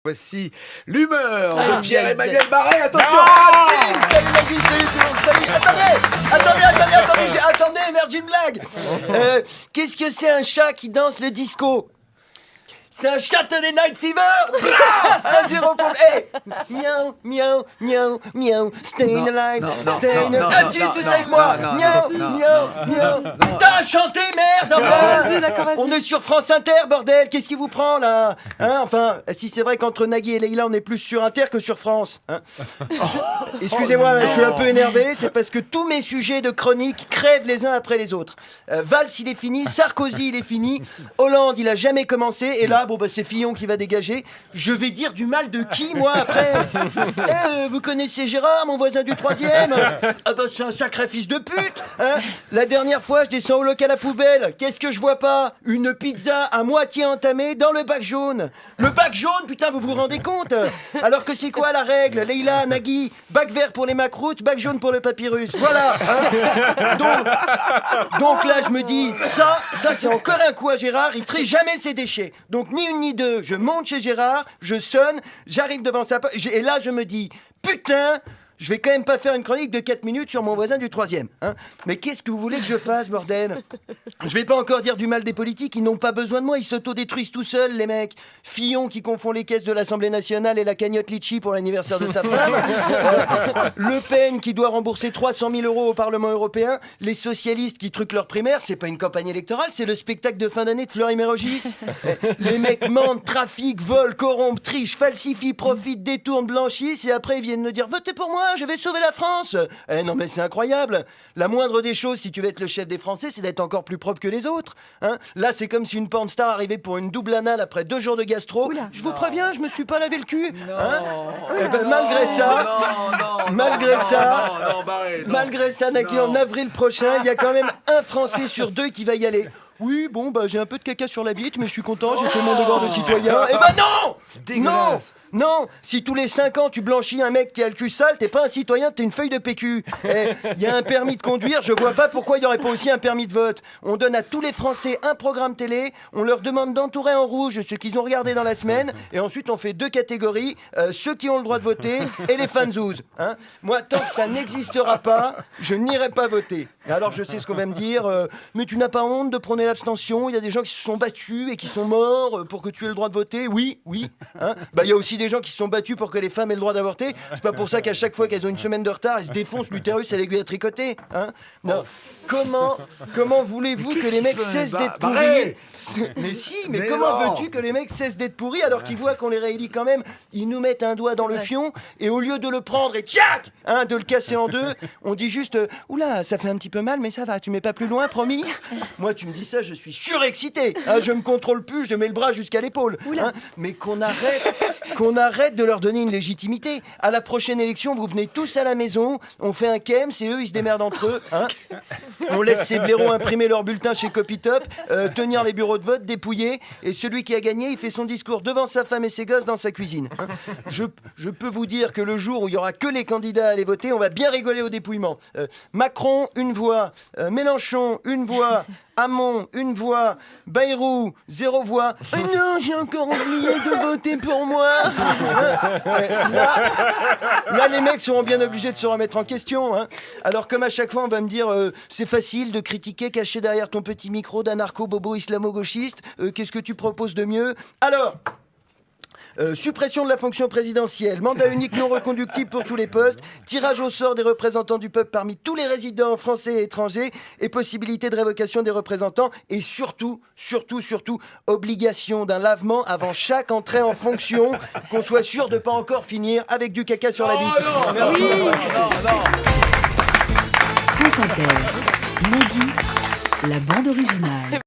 Voici l'humeur de Pierre-Emmanuel Barré. Attention. Salut Nagui, salut tout le monde, salut. Attendez, merde, j'ai une blague. Qu'est-ce que c'est un chat qui danse le disco? C'est un Saturday Night Fever. 1-0 pour... Hey, miaou, miaou, miaou, miaou. Staying alive, staying alive. Ah si, tous avec moi. Miaou, miaou, miaou. T'as chanté, merde, enfin. On est sur France Inter, bordel. Qu'est-ce qui vous prend, là? Hein, enfin, si c'est vrai qu'entre Nagui et Leïla, on est plus sur Inter que sur France. Hein. Excusez-moi, je suis un peu énervé. C'est parce que tous mes sujets de chronique crèvent les uns après les autres. Valls, il est fini. Sarkozy, il est fini. Hollande, il a jamais commencé. Et là, bon, bah, c'est Fillon qui va dégager. Je vais dire du mal de qui, moi, après? Vous connaissez Gérard, mon voisin du 3e? Ah bah, c'est un sacré fils de pute, hein. La dernière fois, je descends au local à poubelle. Qu'est-ce que je vois pas? Une pizza à moitié entamée dans le bac jaune. Le bac jaune, putain, vous vous rendez compte? Alors que c'est quoi la règle? Leïla, Nagui, bac vert pour les macroutes, bac jaune pour le papyrus. Voilà, hein. Donc là, je me dis, ça c'est encore un coup à Gérard. Il trie jamais ses déchets. Donc ni une ni deux, je monte chez Gérard, je sonne, j'arrive devant sa porte, et là je me dis, putain, je vais quand même pas faire une chronique de 4 minutes sur mon voisin du 3e. Hein. Mais qu'est-ce que vous voulez que je fasse, bordel? Je vais pas encore dire du mal des politiques, ils n'ont pas besoin de moi, ils s'autodétruisent tout seuls, les mecs. Fillon qui confond les caisses de l'Assemblée nationale et la cagnotte Litchi pour l'anniversaire de sa femme. Le Pen qui doit rembourser 300 000 € au Parlement européen. Les socialistes qui truquent leur primaire, c'est pas une campagne électorale, c'est le spectacle de fin d'année de Fleury-Mérogis. Les mecs mentent, trafiquent, volent, corrompent, trichent, falsifient, profitent, détournent, blanchissent et après ils viennent me dire « Votez pour moi, je vais sauver la France !» Non mais c'est incroyable. La moindre des choses, si tu veux être le chef des Français, c'est d'être encore plus propre que les autres. Hein. Là, c'est comme si une porn star arrivait pour une double anale après 2 jours de gastro. Oula. Je vous préviens, je me suis pas lavé le cul. Et ben malgré ça, Nagui, en avril prochain, il y a quand même un Français sur 2 qui va y aller. Oui, bon, bah j'ai un peu de caca sur la bite, mais je suis content, j'ai fait mon devoir de citoyen. Eh ben non! Non! Si tous les 5 ans tu blanchis un mec qui a le cul sale, t'es pas un citoyen, t'es une feuille de PQ. Il y a un permis de conduire, je vois pas pourquoi il y aurait pas aussi un permis de vote. On donne à tous les Français un programme télé, on leur demande d'entourer en rouge ce qu'ils ont regardé dans la semaine, et ensuite on fait 2 catégories, ceux qui ont le droit de voter et les fanzouz. Hein. Moi, tant que ça n'existera pas, je n'irai pas voter. Et alors je sais ce qu'on va me dire, mais tu n'as pas honte de prôner l'abstention? Il y a des gens qui se sont battus et qui sont morts pour que tu aies le droit de voter. Oui. Hein. Bah, il y a aussi des gens qui se sont battus pour que les femmes aient le droit d'avorter. C'est pas pour ça qu'à chaque fois qu'elles ont une semaine de retard, elles se défoncent l'utérus à l'aiguille à tricoter. Hein. Non. Comment voulez-vous que les mecs cessent d'être pourris? Mais comment veux-tu que les mecs cessent d'être pourris alors qu'ils voient qu'on les réélit quand même? Ils nous mettent un doigt dans le fion et au lieu de le prendre et tchac, hein, de le casser en deux, on dit juste oula, ça fait un petit peu mal, mais ça va, tu mets pas plus loin, promis? Moi, tu me dis ça, je suis surexcité. Hein, je me contrôle plus, je mets le bras jusqu'à l'épaule. Hein, mais qu'on arrête de leur donner une légitimité. À la prochaine élection, vous venez tous à la maison, on fait un KEM, c'est eux, ils se démerdent entre eux. Hein. On laisse ces blaireaux imprimer leur bulletin chez Copytop, tenir les bureaux de vote, dépouiller, et celui qui a gagné, il fait son discours devant sa femme et ses gosses dans sa cuisine. Hein. Je peux vous dire que le jour où il y aura que les candidats à aller voter, on va bien rigoler au dépouillement. Macron, une voix. Mélenchon, une voix. Hamon, une voix. Bayrou, 0 voix. Non, j'ai encore oublié de voter pour moi. Là, les mecs seront bien obligés de se remettre en question. Hein. Alors, comme à chaque fois, on va me dire c'est facile de critiquer caché derrière ton petit micro d'anarcho-bobo islamo-gauchiste. Qu'est-ce que tu proposes de mieux? Alors, suppression de la fonction présidentielle, mandat unique non reconductible pour tous les postes, tirage au sort des représentants du peuple parmi tous les résidents français et étrangers, et possibilité de révocation des représentants, et surtout, obligation d'un lavement avant chaque entrée en fonction, qu'on soit sûr de ne pas encore finir avec du caca sur la bite. Merci. France Inter, Nagui, la bande originale.